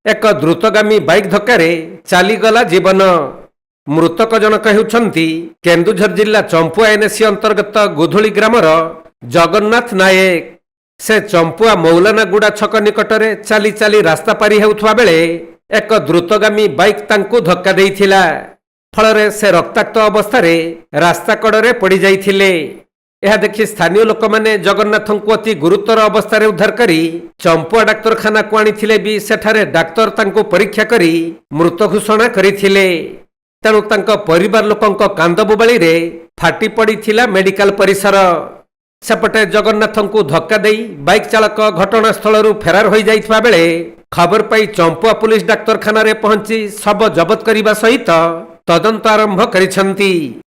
एक द्रुतगामी बाइक धक्कारे चलीगला जीवन। मृतक जनक हेउछंती केन्दुझर जिला चंपुआ एनएसी अंतर्गत गोधुली ग्रामर जगन्नाथ नायक। से चंपुआ मौलानागुड़ा छक निकटरे चाली चाली रास्ता पारी हेउथवा बेले एक द्रुतगामी बाइक तांकु धक्का देइथिला। फलरे से रक्ताक्त अवस्था रास्ता कड़े पड़ जाइथिले। यह देखि स्थानीय लोक माने जगन्नाथंकु अति गुरुतर अवस्था उद्धार करी चंपुआ डाक्तरखाना को आनिथिले भी सेठारे डाक्तर तांकु परीक्षा करी मृत घोषणा करिथिले। तेणु तांको परिवार लोकंक कांद बोबाळी रे फाटी पड़ीथिला मेडिकल परिसर। सेपटे जगन्नाथंकु धक्का देई बाइक चालक घटनास्थल फेरार हो जाइथिबा बेले खबर पाई चंपुआ पुलिस डाक्तरखाना रे पहुंची शव जबत करिबा सहित तदंत आरंभ करिसंती।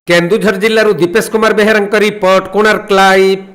केन्दुझर जिल्लारू दीपेश कुमार बेहेरांक रिपोर्ट, कोणार्क लाइव।